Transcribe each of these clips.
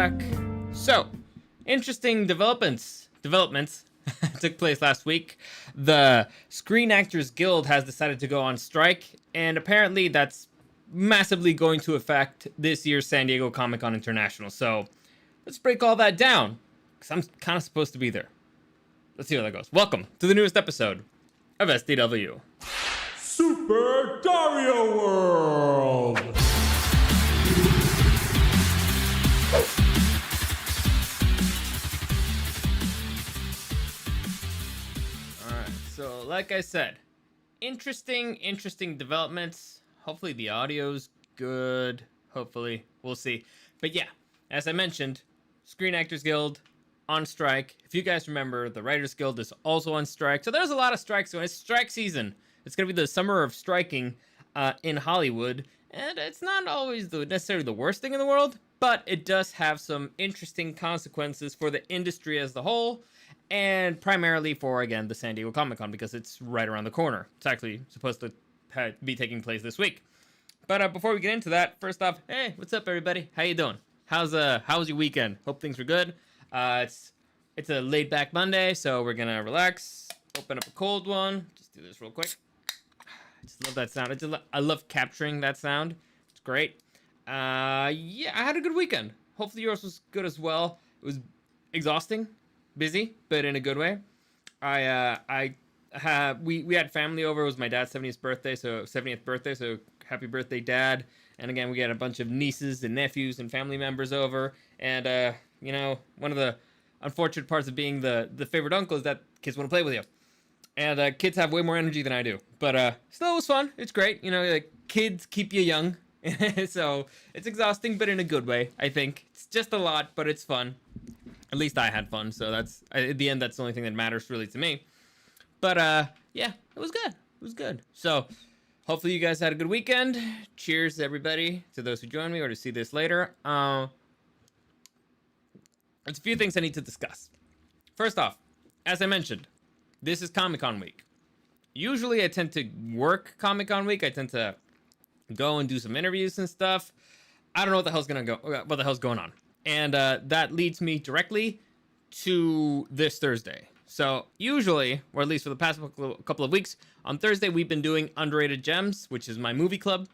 back. So, interesting developments took place last week. The Screen Actors Guild has decided to go on strike, and apparently that's massively going to affect this year's San Diego Comic-Con International. So, let's break all that down, because I'm kind of supposed to be there. Let's see how that goes. Welcome to the newest episode of SDW. Super Dario World! Alright, so like I said, interesting developments. Hopefully the audio's good. Hopefully. We'll see. But yeah, as I mentioned, Screen Actors Guild on strike. If you guys remember, the Writers Guild is also on strike. So there's a lot of strikes going. It's strike season. It's going to be the summer of striking in Hollywood. And it's not always necessarily the worst thing in the world, but it does have some interesting consequences for the industry as a whole, and primarily for, again, the San Diego Comic-Con, because it's right around the corner. It's actually supposed to be taking place this week. But before we get into that, first off, hey, what's up, everybody? How you doing? How's your weekend? Hope things were good. It's a laid-back Monday, so we're gonna relax, open up a cold one. Just do this real quick. I just love that sound. I love capturing that sound. It's great. Yeah, I had a good weekend. Hopefully yours was good as well. It was exhausting, busy, but in a good way. We had family over. It was my dad's 70th birthday, so happy birthday, Dad. And again, we got a bunch of nieces and nephews and family members over. And you know, one of the unfortunate parts of being the favorite uncle is that kids want to play with you. And kids have way more energy than I do. But still, it was fun. It's great. You know, like, kids keep you young. So it's exhausting, but in a good way, I think. It's just a lot, but it's fun. At least I had fun. So at the end, that's the only thing that matters really to me. But yeah, it was good. It was good. So hopefully you guys had a good weekend. Cheers, everybody, to those who joined me or to see this later. There's a few things I need to discuss. First off, as I mentioned, this is Comic-Con week. Usually I tend to work Comic-Con week. I tend to go and do some interviews and stuff. I don't know what the hell's going on. And that leads me directly to this Thursday. So usually, or at least for the past couple of weeks, on Thursday we've been doing Underrated Gems, which is my movie club.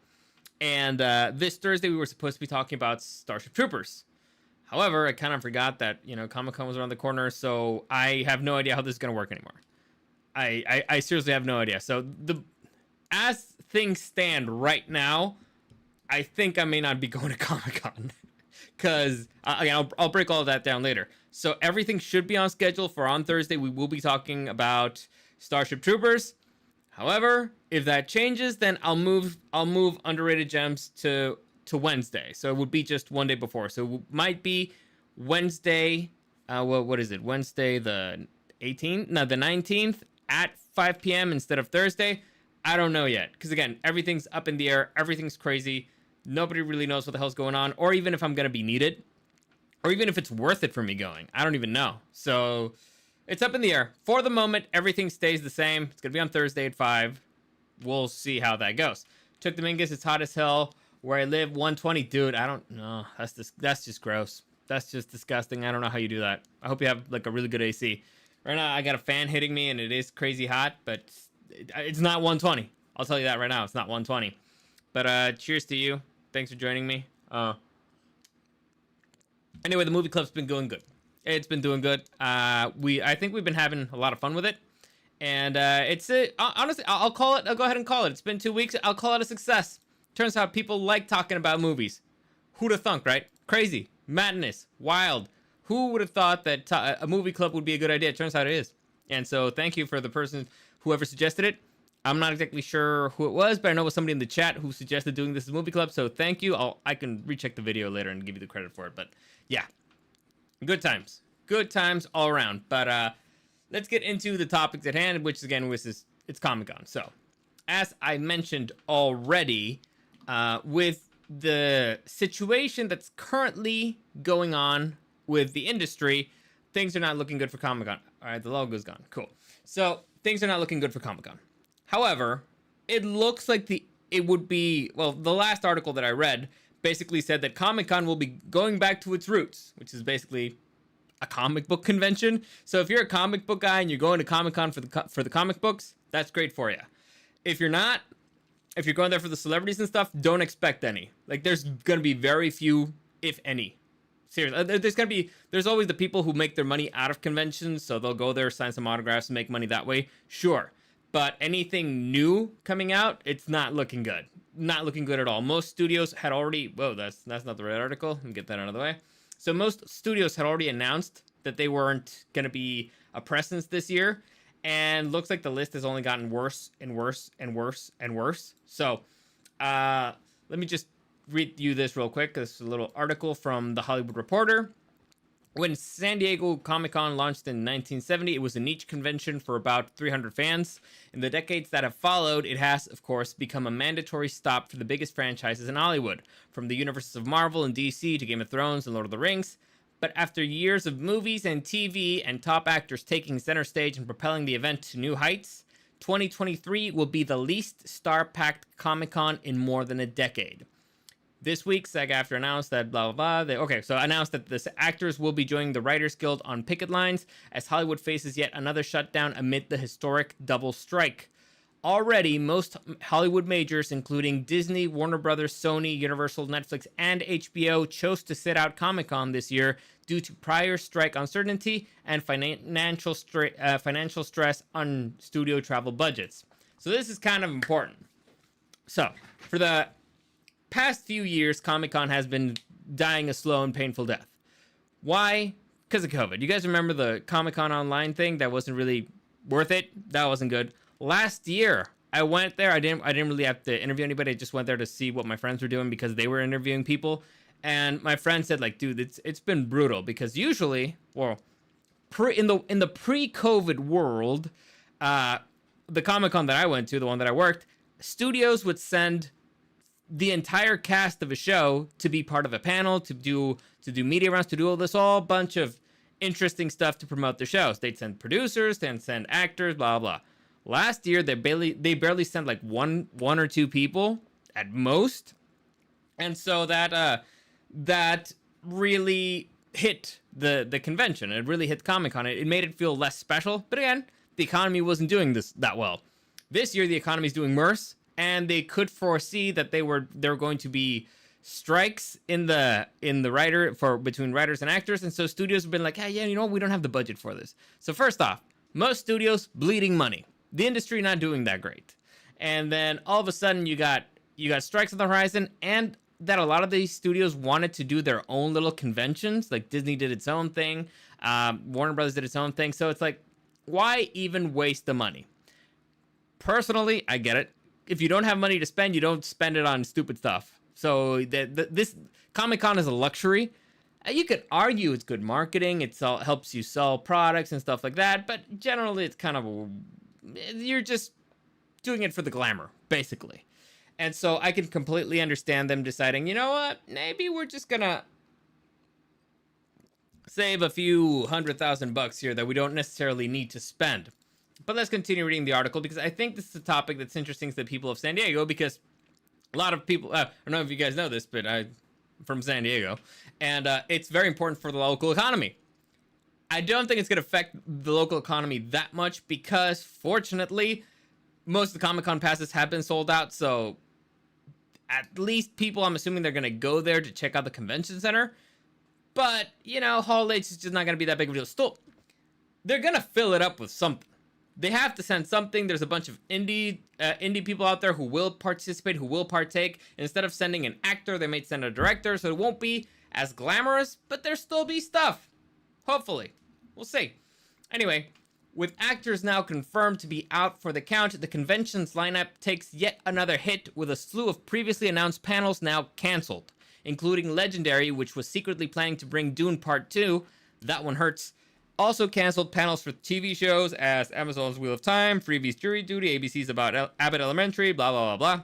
And this Thursday we were supposed to be talking about Starship Troopers. However, I kind of forgot that, you know, Comic-Con was around the corner, so I have no idea how this is going to work anymore. I seriously have no idea. So as things stand right now, I think I may not be going to Comic-Con. Because, again, I'll break all of that down later. So everything should be on schedule for on Thursday. We will be talking about Starship Troopers. However, if that changes, then I'll move Underrated Gems to Wednesday. So it would be just one day before. So it might be Wednesday. What is it? Wednesday the 18th? No, the 19th at 5 p.m. instead of Thursday. I don't know yet. Because again, everything's up in the air. Everything's crazy. Nobody really knows what the hell's going on. Or even if I'm going to be needed. Or even if it's worth it for me going. I don't even know. So it's up in the air. For the moment, everything stays the same. It's going to be on Thursday at 5. We'll see how that goes. Took the Mingus. It's hot as hell. Where I live, 120. Dude, I don't know. That's just gross. That's just disgusting. I don't know how you do that. I hope you have like a really good AC. Right now, I got a fan hitting me, and it is crazy hot, but it's not 120. I'll tell you that right now. It's not 120. But cheers to you. Thanks for joining me. Anyway, the movie club's been going good. It's been doing good. I think we've been having a lot of fun with it. And honestly, I'll call it. I'll go ahead and call it. It's been 2 weeks. I'll call it a success. Turns out people like talking about movies. Who'd have thunk, right? Crazy. Madness. Wild. Who would have thought that a movie club would be a good idea? It turns out it is. And so thank you for the person, whoever suggested it. I'm not exactly sure who it was, but I know it was somebody in the chat who suggested doing this as a movie club. So thank you. I can recheck the video later and give you the credit for it. But yeah, good times. Good times all around. But let's get into the topics at hand, which again it's Comic-Con. So as I mentioned already, with the situation that's currently going on with the industry, things are not looking good for Comic-Con. All right, the logo's gone. Cool. So things are not looking good for Comic-Con. However, it looks like it would be, well, the last article that I read basically said that Comic-Con will be going back to its roots, which is basically a comic book convention. So if you're a comic book guy and you're going to Comic-Con for the comic books, that's great for you. If you're not, if you're going there for the celebrities and stuff, don't expect any. Like, there's gonna be very few, if any. Seriously, there's always the people who make their money out of conventions, so they'll go there, sign some autographs, and make money that way. Sure, but anything new coming out, it's not looking good. Not looking good at all. Most studios had already. Whoa, that's not the right article. Let me get that out of the way. So most studios had already announced that they weren't gonna be a presence this year, and looks like the list has only gotten worse and worse and worse and worse. So, let me just read you this real quick. This is a little article from The Hollywood Reporter. When San Diego Comic-Con launched in 1970, it was a niche convention for about 300 fans. In the decades that have followed, it has, of course, become a mandatory stop for the biggest franchises in Hollywood, from the universes of Marvel and DC to Game of Thrones and Lord of the Rings. But after years of movies and TV and top actors taking center stage and propelling the event to new heights, 2023 will be the least star-packed Comic-Con in more than a decade. This week, SAG-AFTRA announced that blah, blah, blah. Announced that the actors will be joining the Writers Guild on picket lines as Hollywood faces yet another shutdown amid the historic double strike. Already, most Hollywood majors, including Disney, Warner Brothers, Sony, Universal, Netflix, and HBO, chose to sit out Comic-Con this year due to prior strike uncertainty and financial stress on studio travel budgets. So this is kind of important. So, for the past few years, Comic-Con has been dying a slow and painful death. Why? Because of COVID. You guys remember the Comic-Con online thing? That wasn't really worth it. That wasn't good. Last year, I went there. I didn't really have to interview anybody. I just went there to see what my friends were doing because they were interviewing people. And my friend said, like, dude, it's been brutal because usually, well, in the pre-COVID world, the Comic-Con that I went to, the one that I worked, studios would send the entire cast of a show to be part of a panel, to do media rounds, to do all this bunch of interesting stuff to promote their shows. They'd send producers, they'd send actors, blah blah. Last year they barely sent like one or two people at most, and so that really hit the convention. It really hit Comic-Con. It made it feel less special. But again, the economy wasn't doing this that well. This year the economy's doing worse. And they could foresee that there were going to be strikes in the between writers and actors, and so studios have been like, hey, yeah, you know what? We don't have the budget for this. So first off, most studios bleeding money, the industry not doing that great, and then all of a sudden you got strikes on the horizon, and that a lot of these studios wanted to do their own little conventions. Like Disney did its own thing, Warner Brothers did its own thing. So it's like, why even waste the money? Personally, I get it. If you don't have money to spend, you don't spend it on stupid stuff. So this Comic-Con is a luxury. You could argue it's good marketing. It helps you sell products and stuff like that. But generally, it's kind of you're just doing it for the glamour, basically. And so I can completely understand them deciding, you know what? Maybe we're just gonna save a few $100,000 here that we don't necessarily need to spend. But let's continue reading the article because I think this is a topic that's interesting to the people of San Diego because a lot of people, I don't know if you guys know this, but I'm from San Diego, and it's very important for the local economy. I don't think it's going to affect the local economy that much because, fortunately, most of the Comic-Con passes have been sold out, so at least people, I'm assuming they're going to go there to check out the convention center. But, you know, Hall H is just not going to be that big of a deal. Still, they're going to fill it up with something. They have to send something. There's a bunch of indie people out there who will participate, who will partake. Instead of sending an actor, they might send a director, so it won't be as glamorous, but there'll still be stuff. Hopefully. We'll see. Anyway, with actors now confirmed to be out for the count, the convention's lineup takes yet another hit with a slew of previously announced panels now canceled, including Legendary, which was secretly planning to bring Dune Part 2. That one hurts. Also canceled panels for TV shows as Amazon's Wheel of Time, Freebies Jury Duty, ABC's About Abbott Elementary, blah, blah, blah, blah.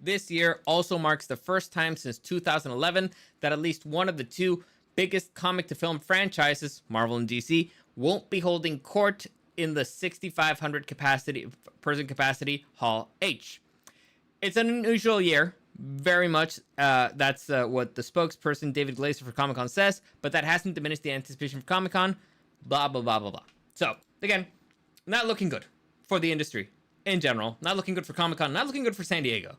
This year also marks the first time since 2011 that at least one of the two biggest comic-to-film franchises, Marvel and DC, won't be holding court in the 6,500 person capacity Hall H. It's an unusual year Very much. That's what the spokesperson David Glazer for Comic-Con says, but that hasn't diminished the anticipation for Comic-Con. Blah, blah, blah, blah, blah. So, again, not looking good for the industry in general. Not looking good for Comic-Con. Not looking good for San Diego.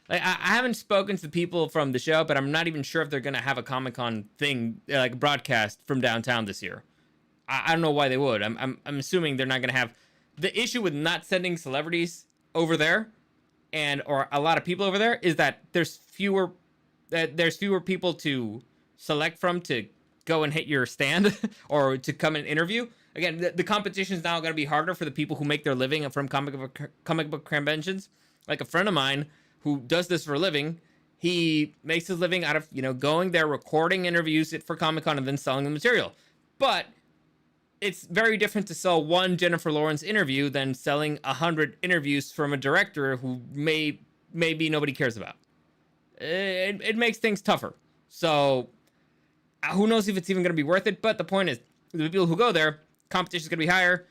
Like, I haven't spoken to the people from the show, but I'm not even sure if they're going to have a Comic-Con thing, like broadcast from downtown this year. I don't know why they would. I'm assuming they're not going to have... The issue with not sending celebrities over there or a lot of people over there is that there's fewer people to select from to go and hit your stand or to come and interview. Again, the competition is now going to be harder for the people who make their living from comic book conventions. Like a friend of mine who does this for a living, he makes his living out of, going there, recording interviews for Comic-Con and then selling the material. But it's very different to sell one Jennifer Lawrence interview than selling 100 interviews from a director who maybe nobody cares about. It makes things tougher. So who knows if it's even going to be worth it. But the point is, the people who go there, competition is going to be higher.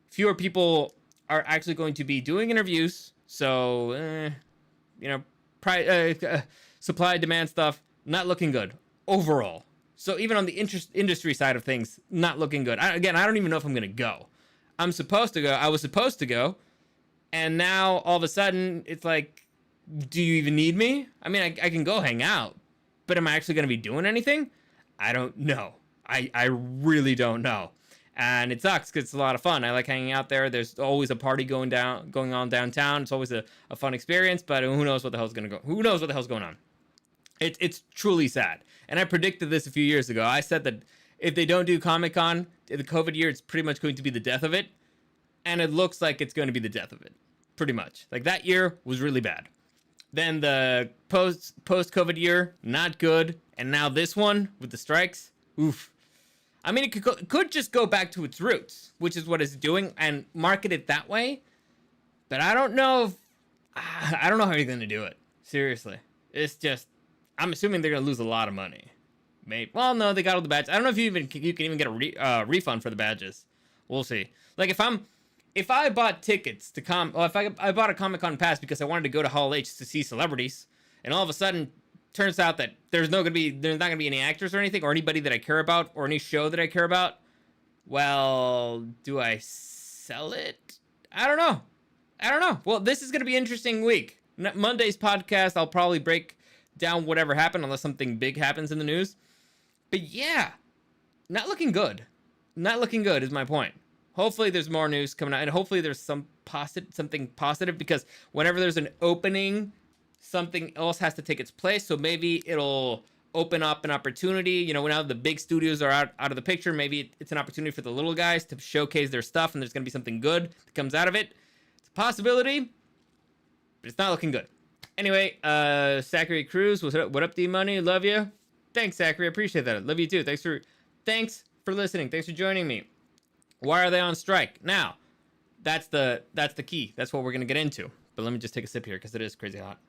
Fewer people are actually going to be doing interviews. So, supply demand stuff, not looking good overall. So even on the industry side of things, not looking good. I don't even know if I'm going to go. I was supposed to go. And now, all of a sudden, it's like, do you even need me? I mean, I can go hang out. But am I actually going to be doing anything? I don't know. I really don't know. And it sucks because it's a lot of fun. I like hanging out there. There's always a party going on downtown. It's always a fun experience. But who knows what the hell's going to go? Who knows what the hell's going on? It's truly sad. And I predicted this a few years ago. I said that if they don't do Comic-Con, the COVID year, it's pretty much going to be the death of it. And it looks like it's going to be the death of it. Pretty much. Like, that year was really bad. Then the post-COVID year, not good. And now this one, with the strikes, oof. I mean, it could just go back to its roots, which is what it's doing, and market it that way. But I don't know how you're going to do it. Seriously. It's just... I'm assuming they're going to lose a lot of money. Maybe. Well, no, they got all the badges. I don't know if you can even get a refund for the badges. We'll see. Like, if I bought tickets to if I bought a Comic-Con pass because I wanted to go to Hall H to see celebrities, and all of a sudden turns out that there's not going to be any actors or anything, or anybody that I care about, or any show that I care about, well, do I sell it? I don't know. Well, this is going to be an interesting week. Monday's podcast, I'll probably break down whatever happened unless something big happens in the news. But yeah, not looking good. Not looking good is my point. Hopefully there's more news coming out, and hopefully there's something positive, because whenever there's an opening, something else has to take its place. So maybe it'll open up an opportunity. Now the big studios are out of the picture, maybe it's an opportunity for the little guys to showcase their stuff, and there's going to be something good that comes out of it. It's a possibility, but it's not looking good. Anyway, Zachary Cruz, what up, D-Money? Love you. Thanks, Zachary. I appreciate that. Love you too. Thanks for listening. Thanks for joining me. Why are they on strike? Now, that's the key. That's what we're going to get into. But let me just take a sip here because it is crazy hot.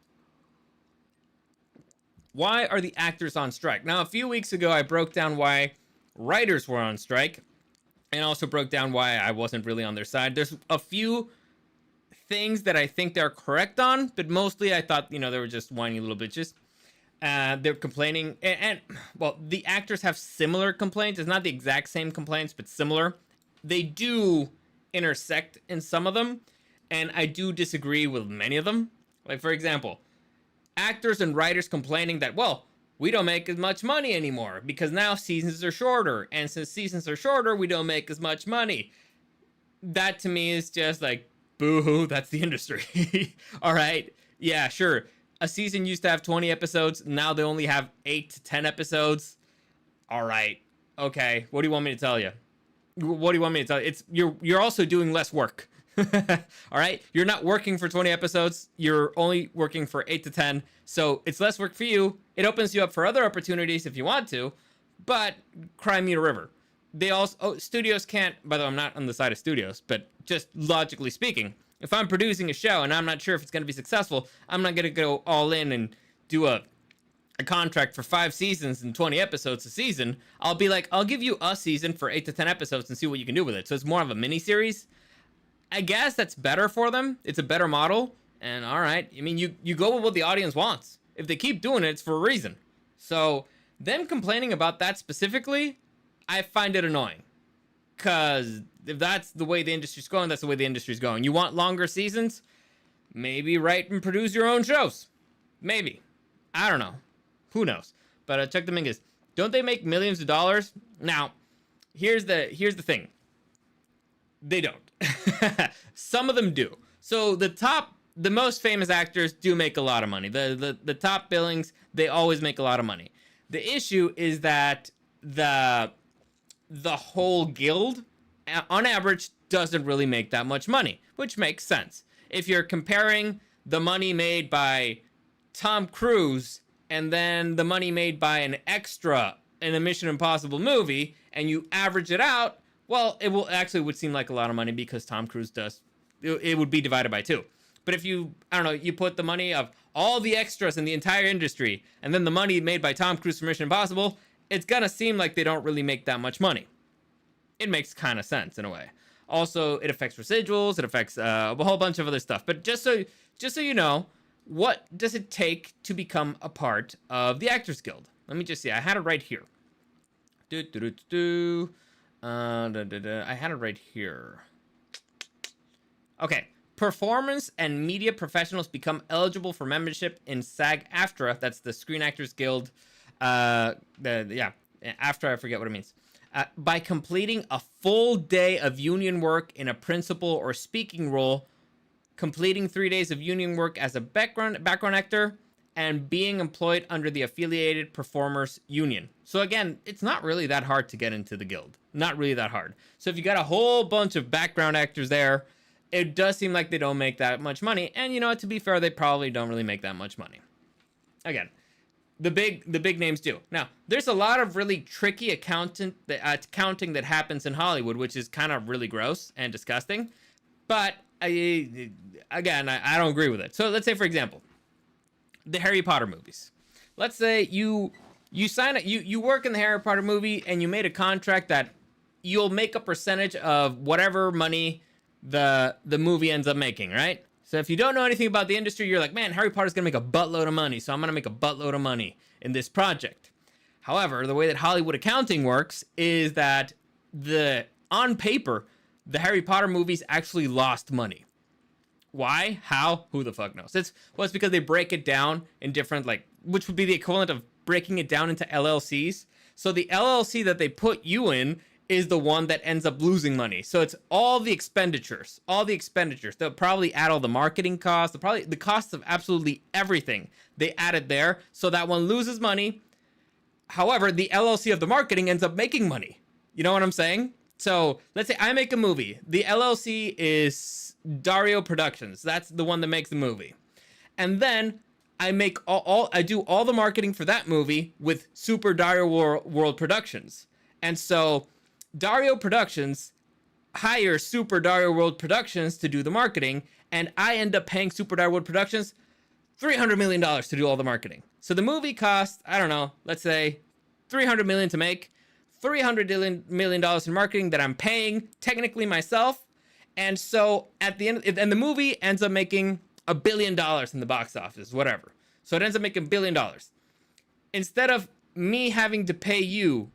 Why are the actors on strike? Now, a few weeks ago, I broke down why writers were on strike, and also broke down why I wasn't really on their side. There's a few things that I think they're correct on, but mostly I thought, they were just whiny little bitches. They're complaining, and well, the actors have similar complaints. It's not the exact same complaints, but similar. They do intersect in some of them, and I do disagree with many of them. Like, for example, actors and writers complaining that, well, we don't make as much money anymore because now seasons are shorter, and since seasons are shorter, we don't make as much money. That to me is just like, boo-hoo, that's the industry. All right, yeah, sure. A season used to have 20 episodes. Now they only have 8 to 10 episodes. All right, okay. What do you want me to tell you? You're also doing less work. All right, you're not working for 20 episodes. You're only working for 8 to 10. So it's less work for you. It opens you up for other opportunities if you want to, but cry me a river. They also, studios can't, by the way, I'm not on the side of studios, but just logically speaking, if I'm producing a show and I'm not sure if it's going to be successful, I'm not going to go all in and do a contract for 5 seasons and 20 episodes a season. I'll be like, I'll give you a season for 8 to 10 episodes and see what you can do with it. So it's more of a mini series. I guess that's better for them. It's a better model. And all right, I mean, you go with what the audience wants. If they keep doing it, it's for a reason. So them complaining about that specifically, I find it annoying. Because if that's the way the industry's going, that's the way the industry's going. You want longer seasons? Maybe write and produce your own shows. Maybe. I don't know. Who knows? But Chuck Dominguez, don't they make millions of dollars? Now, here's the thing. They don't. Some of them do. So the most famous actors do make a lot of money. The top billings, they always make a lot of money. The issue is that the whole guild, on average, doesn't really make that much money, which makes sense. If you're comparing the money made by Tom Cruise and then the money made by an extra in a Mission Impossible movie, and you average it out, well, it would seem like a lot of money because Tom Cruise does. It would be divided by 2. But if you put the money of all the extras in the entire industry and then the money made by Tom Cruise for Mission Impossible, it's gonna seem like they don't really make that much money. It makes kind of sense in a way. Also, it affects residuals. It affects a whole bunch of other stuff. But just so you know, what does it take to become a part of the Actors Guild? Let me just see. I had it right here. I had it right here. Okay. Performance and media professionals become eligible for membership in SAG-AFTRA. That's the Screen Actors Guild. AFTRA, I forget what it means. By completing a full day of union work in a principal or speaking role, completing 3 days of union work as a background actor, and being employed under the affiliated performers union. So again, it's not really that hard to get into the guild. Not really that hard. So if you got a whole bunch of background actors there, it does seem like they don't make that much money. And you know what, to be fair, they probably don't really make that much money. Again, the big names do. Now, there's a lot of really tricky accounting that happens in Hollywood, which is kind of really gross and disgusting. But I don't agree with it. So let's say, for example, the Harry Potter movies. Let's say you work in the Harry Potter movie and you made a contract that you'll make a percentage of whatever money the movie ends up making, right? So if you don't know anything about the industry, you're like, man, Harry Potter's gonna make a buttload of money, so I'm gonna make a buttload of money in this project. However, the way that Hollywood accounting works is that on paper, the Harry Potter movies actually lost money. Why? How? Who the fuck knows? It's because they break it down in different, which would be the equivalent of breaking it down into LLCs. So the LLC that they put you in is the one that ends up losing money. So it's all the expenditures. They'll probably add all the marketing costs, the costs of absolutely everything. They add it there. So that one loses money. However, the LLC of the marketing ends up making money. You know what I'm saying? So let's say I make a movie. The LLC is Dario Productions. That's the one that makes the movie. And then I make I do all the marketing for that movie with Super Dario World Productions. And so Dario Productions hires Super Dario World Productions to do the marketing, and I end up paying Super Dario World Productions $300 million to do all the marketing. So the movie cost, I don't know, let's say $300 million to make, $300 million in marketing that I'm paying technically myself. And so at the end, and the movie ends up making $1 billion in the box office, whatever. So it ends up making $1 billion. Instead of me having to pay you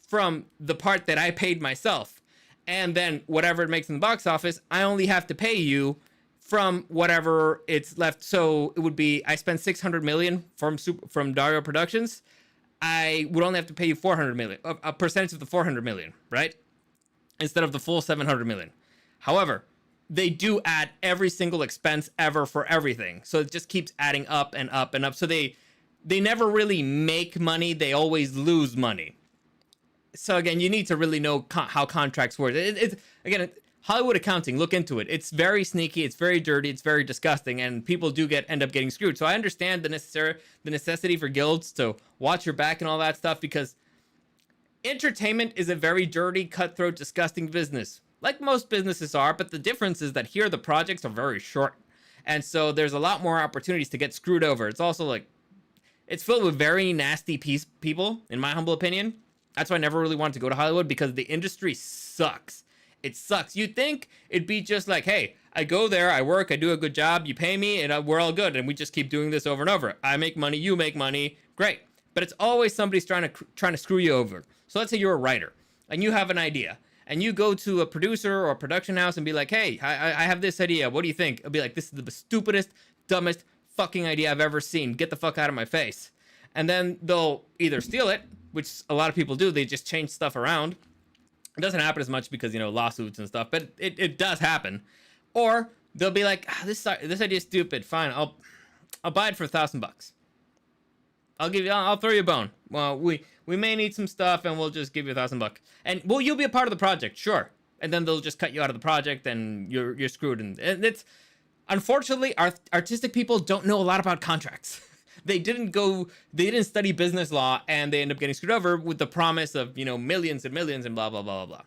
from the part that I paid myself, and then whatever it makes in the box office, I only have to pay you from whatever it's left. So it would be, I spent $600 million from Dario Productions. I would only have to pay you $400 million, a percentage of the $400 million, right? Instead of the full $700 million. However, they do add every single expense ever for everything. So it just keeps adding up and up and up. So they never really make money. They always lose money. So again, you need to really know how contracts work. Again, Hollywood accounting, look into it. It's very sneaky, it's very dirty, it's very disgusting, and people do end up getting screwed. So I understand the necessity for guilds to watch your back and all that stuff, because entertainment is a very dirty, cutthroat, disgusting business. Like most businesses are, but the difference is that here the projects are very short. And so there's a lot more opportunities to get screwed over. It's also it's filled with very nasty people, in my humble opinion. That's why I never really wanted to go to Hollywood, because the industry sucks. It sucks. You'd think it'd be just like, hey, I go there, I work, I do a good job, you pay me, and we're all good, and we just keep doing this over and over. I make money, you make money, great. But it's always somebody's trying to screw you over. So let's say you're a writer, and you have an idea, and you go to a producer or a production house and be like, hey, I have this idea, what do you think? It'll be like, this is the stupidest, dumbest fucking idea I've ever seen. Get the fuck out of my face. And then they'll either steal it, which a lot of people do, they just change stuff around. It doesn't happen as much because, lawsuits and stuff, but it does happen. Or they'll be like, this idea is stupid. Fine, I'll buy it for $1,000. I'll throw you a bone. Well, we may need some stuff, and we'll just give you $1,000. And well, you'll be a part of the project, sure. And then they'll just cut you out of the project, and you're screwed. And it's unfortunately, artistic people don't know a lot about contracts. They didn't study business law, and they end up getting screwed over with the promise of millions and millions and blah blah blah blah blah.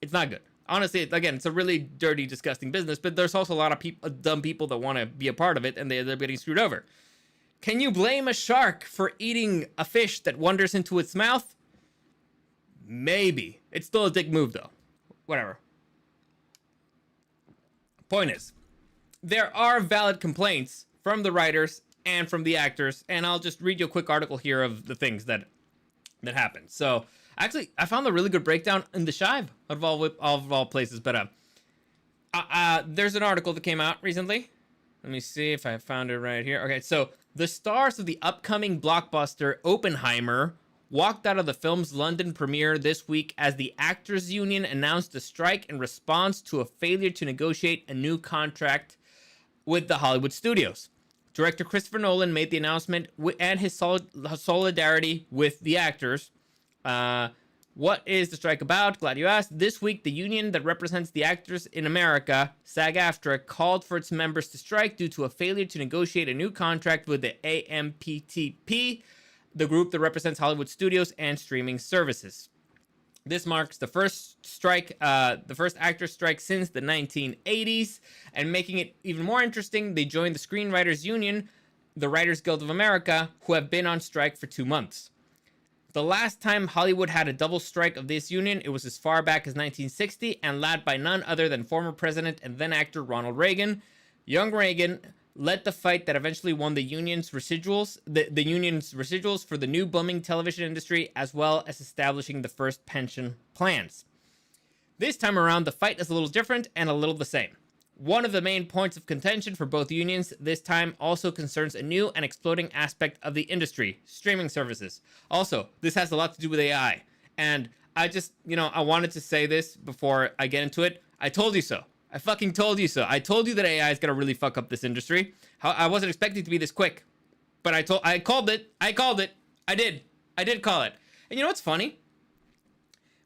It's not good. Honestly, again, it's a really dirty, disgusting business, but there's also a lot of dumb people that want to be a part of it, and they end up getting screwed over. Can you blame a shark for eating a fish that wanders into its mouth? Maybe. It's still a dick move, though. Whatever. Point is, there are valid complaints from the writers and from the actors, and I'll just read you a quick article here of the things that happened. So, actually, I found a really good breakdown in the Shive of all places, but there's an article that came out recently. Let me see if I found it right here. Okay, so the stars of the upcoming blockbuster Oppenheimer walked out of the film's London premiere this week as the Actors Union announced a strike in response to a failure to negotiate a new contract with the Hollywood studios. Director Christopher Nolan made the announcement and his solidarity with the actors. What is the strike about? Glad you asked. This week, the union that represents the actors in America, SAG-AFTRA, called for its members to strike due to a failure to negotiate a new contract with the AMPTP, the group that represents Hollywood studios and streaming services. This marks the first actor strike since the 1980s, and making it even more interesting, they joined the Screenwriters Union, the Writers Guild of America, who have been on strike for 2 months. The last time Hollywood had a double strike of this union, it was as far back as 1960, and led by none other than former president and then actor Ronald Reagan. Young Reagan led the fight that eventually won the union's residuals, the union's residuals for the new booming television industry, as well as establishing the first pension plans. This time around, the fight is a little different and a little the same. One of the main points of contention for both unions this time also concerns a new and exploding aspect of the industry, streaming services. Also, this has a lot to do with AI. And I just, I wanted to say this before I get into it. I told you so. I fucking told you so. I told you that AI is gonna really fuck up this industry. I wasn't expecting it to be this quick, but I called it. I did call it. And you know what's funny?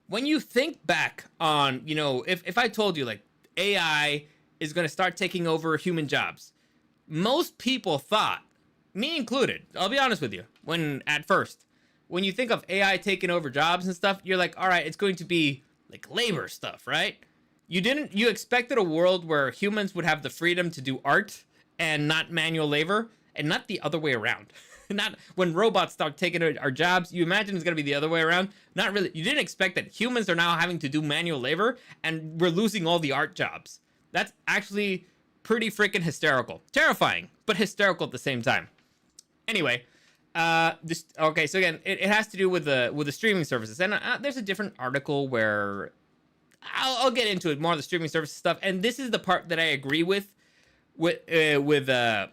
When you think back on, if I told you like AI is gonna start taking over human jobs, most people thought, me included, I'll be honest with you, when you think of AI taking over jobs and stuff, you're like, all right, it's going to be like labor stuff, right? You expected a world where humans would have the freedom to do art and not manual labor, and not the other way around. Not when robots start taking our jobs, you imagine it's going to be the other way around. Not really. You didn't expect that humans are now having to do manual labor and we're losing all the art jobs. That's actually pretty freaking hysterical. Terrifying, but hysterical at the same time. Anyway, okay, so again, it has to do with the streaming services. And there's a different article where I'll get into it more, the streaming services stuff, and this is the part that I agree with the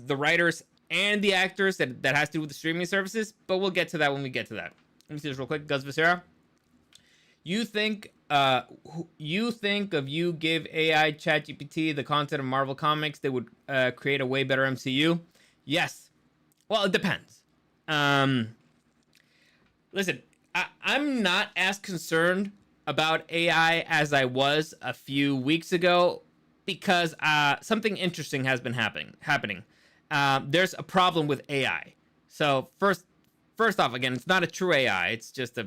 writers and the actors that has to do with the streaming services. But we'll get to that when we get to that. Let me see this real quick. Gus Visera, you think you give AI ChatGPT the content of Marvel Comics, they would create a way better MCU? Yes. Well, it depends. Listen, I'm not as concerned about AI as I was a few weeks ago, because something interesting has been happening. There's a problem with AI. So first off, again, it's not a true AI. It's just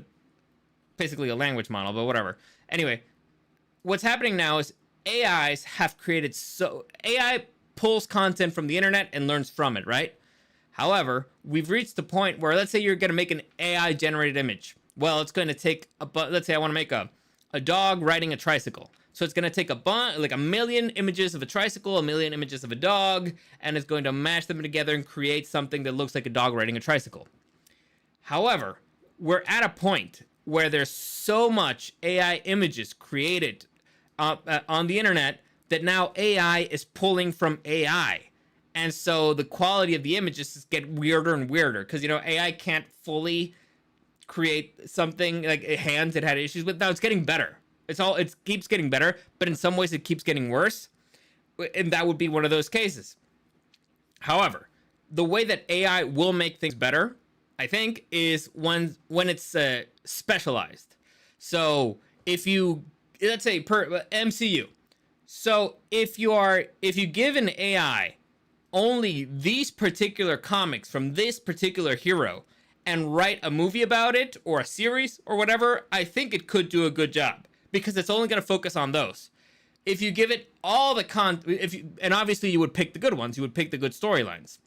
basically a language model, but whatever. Anyway, what's happening now is AI pulls content from the internet and learns from it, right? However, we've reached the point where, let's say you're going to make an AI generated image. Well, it's going to take let's say I want to make a dog riding a tricycle. So it's going to take like a million images of a tricycle, a million images of a dog, and it's going to mash them together and create something that looks like a dog riding a tricycle. However, we're at a point where there's so much AI images created on the internet that now AI is pulling from AI. And so the quality of the images just get weirder and weirder because, AI can't fully create something like hands it had issues with. Now it's getting better. It keeps getting better, but in some ways it keeps getting worse. And that would be one of those cases. However, the way that AI will make things better, I think, is when it's specialized. So let's say per MCU. So if you give an AI only these particular comics from this particular hero and write a movie about it or a series or whatever, I think it could do a good job because it's only going to focus on those. If you give it all the and obviously you would pick the good ones, you would pick the good storylines.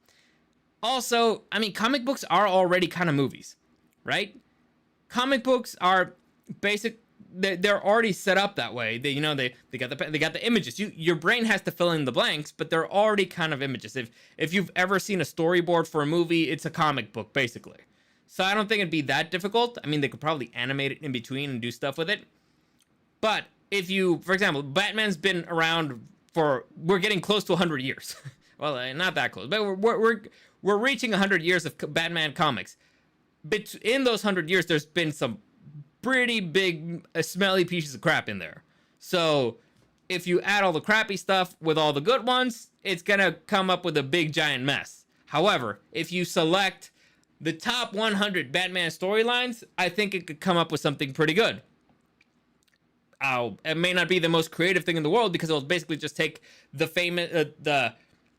Also, I mean, comic books are already kind of movies, right? Comic books are basic. They're already set up that way. They got the images. Your brain has to fill in the blanks, but they're already kind of images. If you've ever seen a storyboard for a movie, it's a comic book basically. So I don't think it'd be that difficult. I mean, they could probably animate it in between and do stuff with it. But for example, Batman's been around we're getting close to 100 years. Well, not that close, but we're reaching 100 years of Batman comics. But in those 100 years, there's been some pretty big, smelly pieces of crap in there. So if you add all the crappy stuff with all the good ones, it's gonna come up with a big giant mess. However, if you select the top 100 Batman storylines, I think it could come up with something pretty good. It may not be the most creative thing in the world because it'll basically just take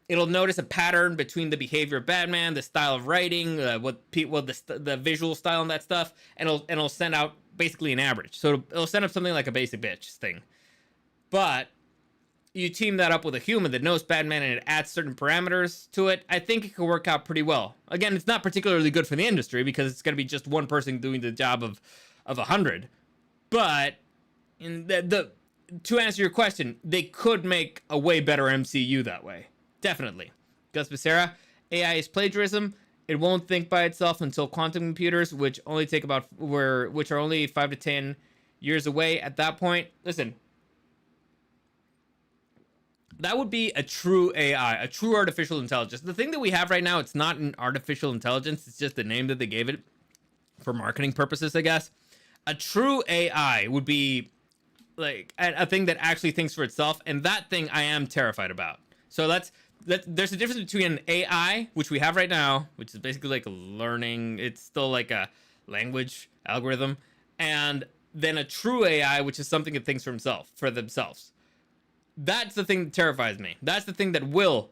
it'll notice a pattern between the behavior of Batman, the style of writing, the visual style and that stuff, and it'll send out basically an average. So it'll send up something like a basic bitch thing. But you team that up with a human that knows Batman and it adds certain parameters to it, I think it could work out pretty well. Again, it's not particularly good for the industry because it's going to be just one person doing the job of 100. But to answer your question, they could make a way better MCU that way. Definitely. Gus Becerra, AI is plagiarism. It won't think by itself until quantum computers, which are only 5 to 10 years away at that point. Listen, that would be a true AI, a true artificial intelligence. The thing that we have right now, it's not an artificial intelligence. It's just the name that they gave it for marketing purposes, I guess. A true AI would be like a thing that actually thinks for itself, and that thing I am terrified about. So there's a difference between an AI, which we have right now, which is basically like a learning, it's still like a language algorithm, and then a true AI, which is something that thinks for themselves. That's the thing that terrifies me. That's the thing that will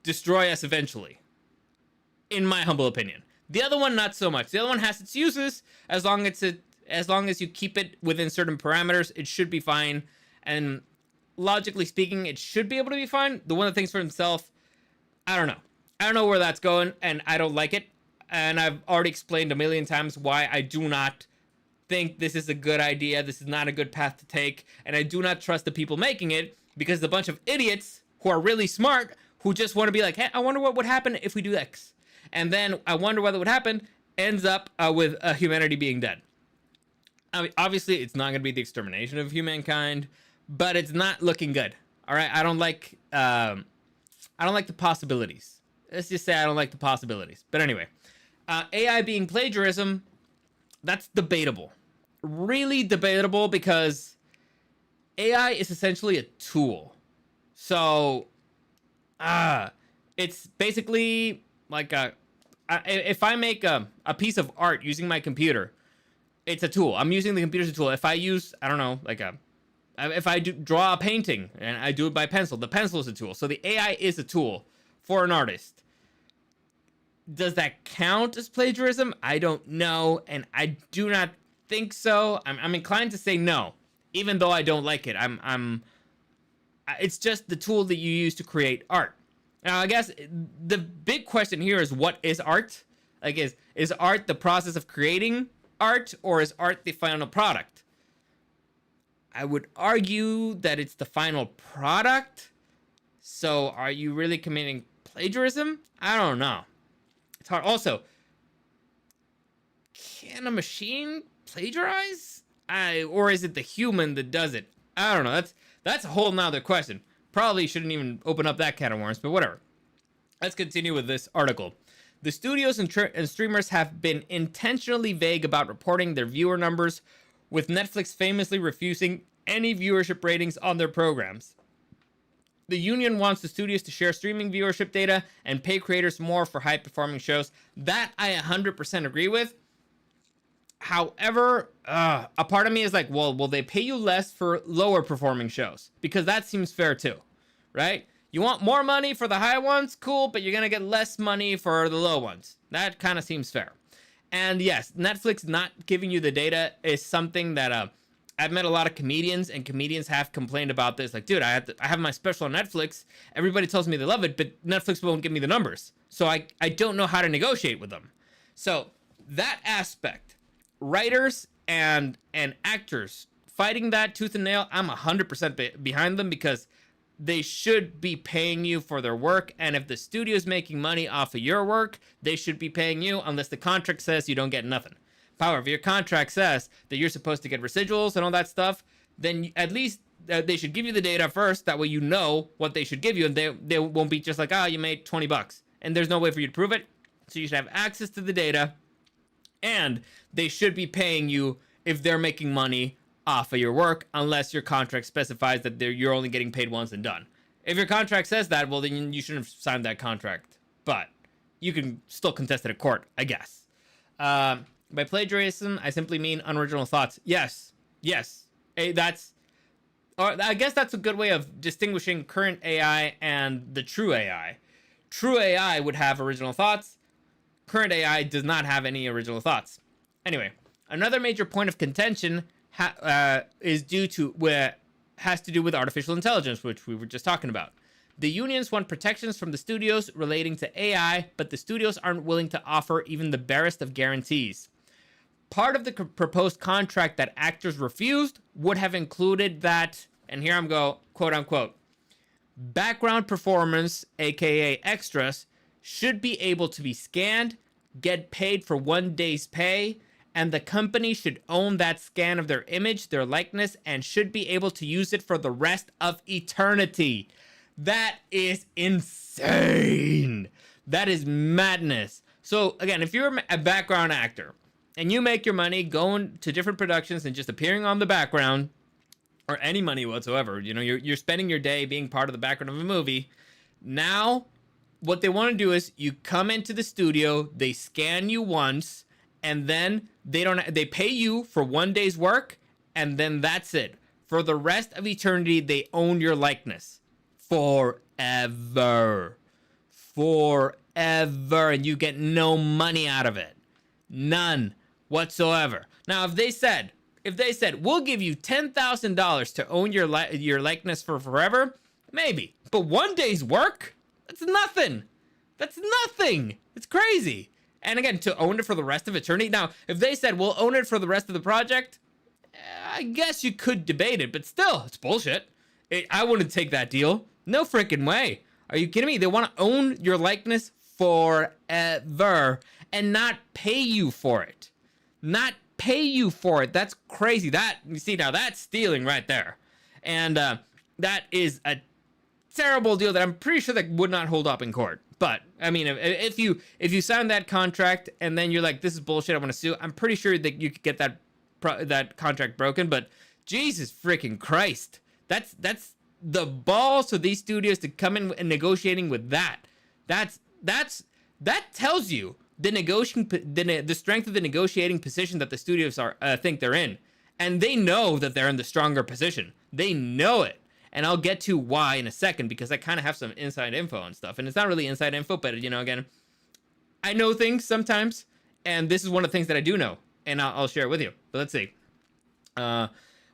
destroy us eventually, in my humble opinion. The other one, not so much. The other one has its uses. As long as you keep it within certain parameters, it should be fine. And logically speaking, it should be able to be fine. The one that thinks for himself, I don't know. I don't know where that's going, and I don't like it. And I've already explained a million times why I do not think this is a good idea. This is not a good path to take. And I do not trust the people making it because a bunch of idiots who are really smart who just want to be like, hey, I wonder what would happen if we do X. And then I wonder what would happen ends up with humanity being dead. I mean, obviously, it's not going to be the extermination of humankind, but it's not looking good. All right, I don't like the possibilities. Let's just say I don't like the possibilities. But anyway, AI being plagiarism, that's debatable. Really debatable because AI is essentially a tool. So, it's basically like if I make a piece of art using my computer, it's a tool. I'm using the computer as a tool. If I use, I don't know, if I draw a painting and I do it by pencil, the pencil is a tool. So the AI is a tool for an artist. Does that count as plagiarism? I don't know, and I do not think so. I'm inclined to say no, even though I don't like it. It's just the tool that you use to create art. Now, I guess the big question here is, what is art? Like, is art the process of creating art, or is art the final product? I would argue that it's the final product. So are you really committing plagiarism? I don't know. It's hard. Also, can a machine plagiarize? Or is it the human that does it? I don't know. That's a whole nother question. Probably shouldn't even open up that can of worms, but whatever. Let's continue with this article. The studios and streamers have been intentionally vague about reporting their viewer numbers, with Netflix famously refusing any viewership ratings on their programs. The union wants the studios to share streaming viewership data and pay creators more for high-performing shows. That I 100% agree with. However, a part of me is like, well, will they pay you less for lower-performing shows? Because that seems fair too, right? You want more money for the high ones? Cool, but you're going to get less money for the low ones. That kind of seems fair. And yes, Netflix not giving you the data is something that I've met a lot of comedians, and comedians have complained about this. Like, dude, I have my special on Netflix. Everybody tells me they love it, but Netflix won't give me the numbers. So I don't know how to negotiate with them. So that aspect, writers and actors fighting that tooth and nail, I'm 100% behind them, because they should be paying you for their work. And if the studio's making money off of your work, they should be paying you, unless the contract says you don't get nothing. However, if your contract says that you're supposed to get residuals and all that stuff, then at least they should give you the data first. That way you know what they should give you, and they won't be just like, you made $20 and there's no way for you to prove it. So you should have access to the data, and they should be paying you if they're making money off of your work, unless your contract specifies that you're only getting paid once and done. If your contract says that, well, then you shouldn't have signed that contract. But you can still contest it at court, I guess. By plagiarism, I simply mean unoriginal thoughts. Yes. I guess that's a good way of distinguishing current AI and the true AI. True AI would have original thoughts. Current AI does not have any original thoughts. Anyway, another major point of contention has to do with artificial intelligence, which we were just talking about. The unions want protections from the studios relating to AI, but the studios aren't willing to offer even the barest of guarantees. Part of the proposed contract that actors refused would have included that, and here I'm go, quote unquote, background performance, aka extras, should be able to be scanned, get paid for 1 day's pay, and the company should own that scan of their image, their likeness, and should be able to use it for the rest of eternity. That is insane. That is madness. So again, if you're a background actor and you make your money going to different productions and just appearing on the background, or any money whatsoever, you're spending your day being part of the background of a movie. Now, what they want to do is you come into the studio, they scan you once, and then they pay you for 1 day's work, and then that's it. For the rest of eternity, they own your likeness. Forever. And you get no money out of it. None whatsoever. Now, if they said, we'll give you $10,000 to own your likeness for forever, maybe. But 1 day's work? That's nothing. It's crazy. And again, to own it for the rest of eternity. Now, if they said, we'll own it for the rest of the project, I guess you could debate it, but still, it's bullshit. I wouldn't take that deal. No freaking way. Are you kidding me? They want to own your likeness forever and not pay you for it. That's crazy. You see, now that's stealing right there. And that is a terrible deal that I'm pretty sure that would not hold up in court. But I mean, if you sign that contract and then you're like, this is bullshit, I want to sue, I'm pretty sure that you could get that contract broken. But Jesus freaking Christ, that's the balls of these studios to come in and negotiating with that. That tells you the strength of the negotiating position that the studios think they're in, and they know that they're in the stronger position. They know it. And I'll get to why in a second, because I kind of have some inside info and stuff. And it's not really inside info, but, again, I know things sometimes. And this is one of the things that I do know. And I'll share it with you. But let's see.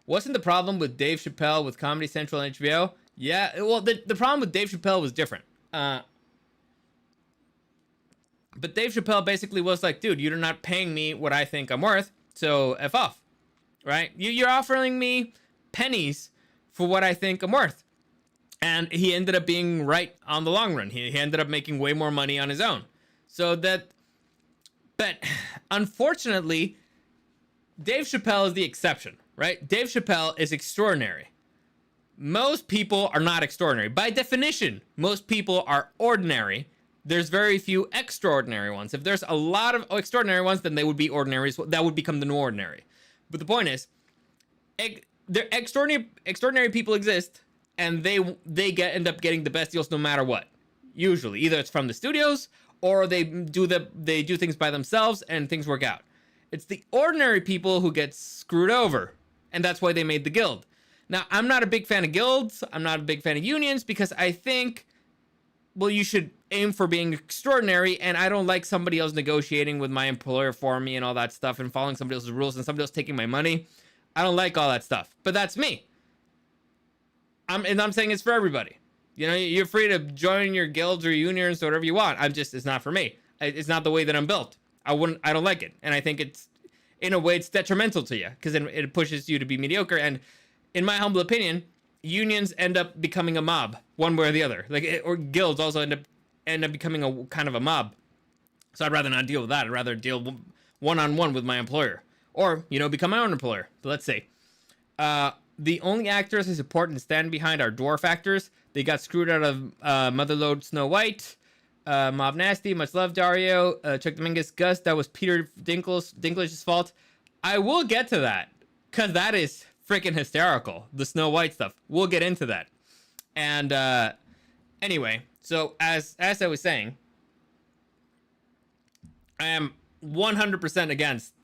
Wasn't the problem with Dave Chappelle with Comedy Central and HBO? Yeah, well, the problem with Dave Chappelle was different. But Dave Chappelle basically was like, dude, you're not paying me what I think I'm worth, so F off. Right? You're offering me pennies for what I think I'm worth. And he ended up being right on the long run. He ended up making way more money on his own. So that, but unfortunately, Dave Chappelle is the exception, right? Dave Chappelle is extraordinary. Most people are not extraordinary. By definition, most people are ordinary. There's very few extraordinary ones. If there's a lot of extraordinary ones, then they would be ordinaries. That would become the new ordinary. But the point is, extraordinary people exist, and they end up getting the best deals no matter what. Usually, either it's from the studios or they do things by themselves and things work out. It's the ordinary people who get screwed over, and that's why they made the guild. Now, I'm not a big fan of guilds. I'm not a big fan of unions because I think, well, you should aim for being extraordinary, and I don't like somebody else negotiating with my employer for me and all that stuff and following somebody else's rules and somebody else taking my money. I don't like all that stuff, but that's me. I'm saying it's for everybody. You know, you're free to join your guilds or unions or whatever you want. It's not for me. It's not the way that I'm built. I don't like it. And I think it's, in a way, it's detrimental to you because it pushes you to be mediocre. And in my humble opinion, unions end up becoming a mob one way or the other. Or guilds also end up becoming a kind of a mob. So I'd rather not deal with that. I'd rather deal one-on-one with my employer or, become my own employer. But let's see. The only actors who support and stand behind are dwarf actors. They got screwed out of Motherlode Snow White, Mob Nasty, Much Love Dario, Chuck Dominguez, Gus. That was Peter Dinklage's fault. I will get to that because that is freaking hysterical. The Snow White stuff. We'll get into that. And anyway, so as I was saying, I am 100% against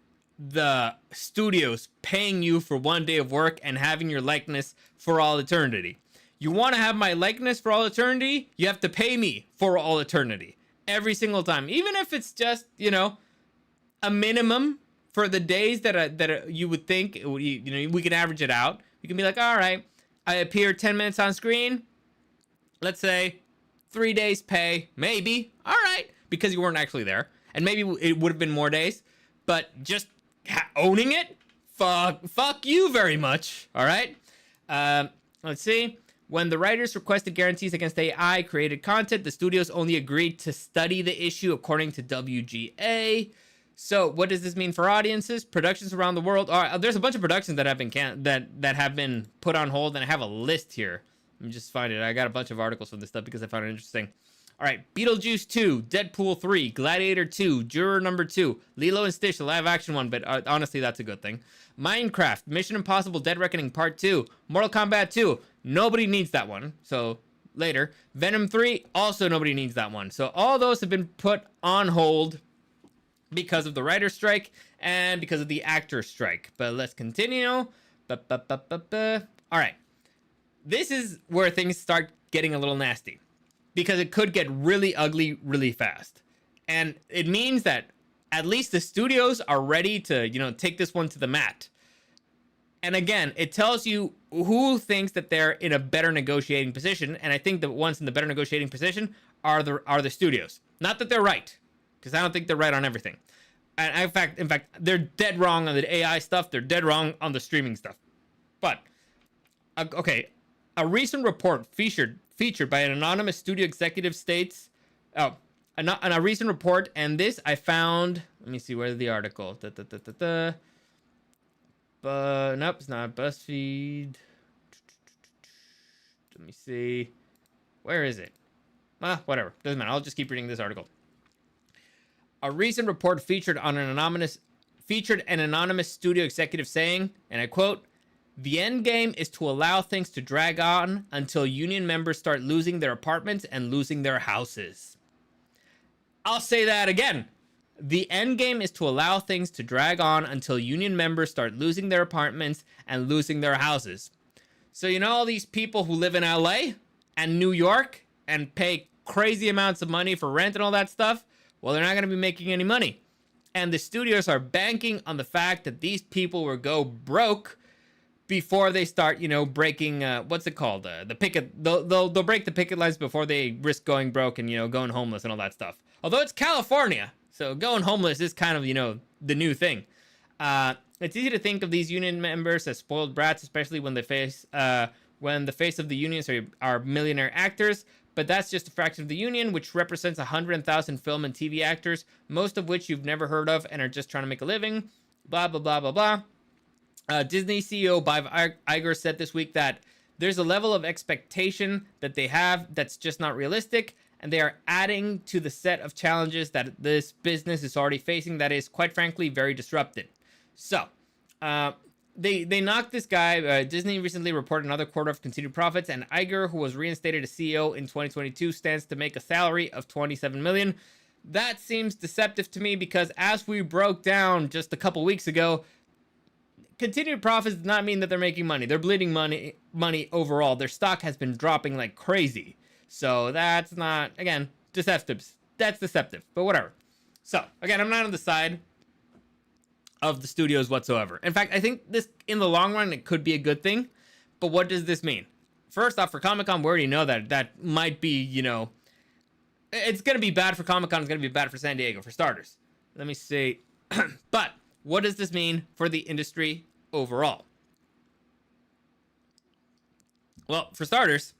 the studios paying you for one day of work and having your likeness for all eternity. You want to have my likeness for all eternity? You have to pay me for all eternity. Every single time. Even if it's just, a minimum for the days that you would think, we can average it out. You can be like, all right, I appear 10 minutes on screen. Let's say 3 days pay, maybe. All right, because you weren't actually there. And maybe it would have been more days. But just owning it? Fuck you very much. All right? Let's see. When the writers requested guarantees against AI created content, the studios only agreed to study the issue according to WGA. So what does this mean for audiences? Productions around the world. There's a bunch of productions that have been that have been put on hold, and I have a list here. Let me just find it. I got a bunch of articles from this stuff because I found it interesting. All right, Beetlejuice 2, Deadpool 3, Gladiator 2, Juror number 2, Lilo and Stitch, the live action one, but honestly, that's a good thing. Minecraft, Mission Impossible Dead Reckoning Part 2, Mortal Kombat 2, nobody needs that one, so later. Venom 3, also nobody needs that one. So all those have been put on hold because of the writer's strike and because of the actor strike. But let's continue. All right, this is where things start getting a little nasty, because it could get really ugly really fast. And it means that at least the studios are ready to, take this one to the mat. And again, it tells you who thinks that they're in a better negotiating position. And I think the ones in the better negotiating position are the studios. Not that they're right, because I don't think they're right on everything. And in fact, they're dead wrong on the AI stuff. They're dead wrong on the streaming stuff. But, okay, a recent report featured by an anonymous studio executive states, a recent report, and this I found, let me see, where's the article? Nope, it's not BuzzFeed. Let me see. Where is it? Whatever, doesn't matter. I'll just keep reading this article. A recent report featured an anonymous studio executive saying, and I quote, "The end game is to allow things to drag on until union members start losing their apartments and losing their houses." I'll say that again. The end game is to allow things to drag on until union members start losing their apartments and losing their houses. So all these people who live in LA and New York and pay crazy amounts of money for rent and all that stuff, well, they're not going to be making any money. And the studios are banking on the fact that these people will go broke before they start, breaking, what's it called? The picket, they'll break the picket lines before they risk going broke and, going homeless and all that stuff. Although it's California, so going homeless is kind of, the new thing. It's easy to think of these union members as spoiled brats, especially when the face of the unions are millionaire actors. But that's just a fraction of the union, which represents 100,000 film and TV actors, most of which you've never heard of and are just trying to make a living. Blah, blah, blah, blah, blah. Disney CEO Bob Iger said this week that there's a level of expectation that they have that's just not realistic, and they are adding to the set of challenges that this business is already facing that is, quite frankly, very disrupted. So, they knocked this guy. Disney recently reported another quarter of continued profits, and Iger, who was reinstated as CEO in 2022, stands to make a salary of $27 million. That seems deceptive to me because, as we broke down just a couple weeks ago, continued profits does not mean that they're making money. They're bleeding money overall. Their stock has been dropping like crazy. So that's not, again, deceptive. That's deceptive, but whatever. So, again, I'm not on the side of the studios whatsoever. In fact, I think this, in the long run, it could be a good thing. But what does this mean? First off, for Comic-Con, we already know that might be, it's going to be bad for Comic-Con. It's going to be bad for San Diego, for starters. Let me see. But what does this mean for the industry overall? Well, for starters,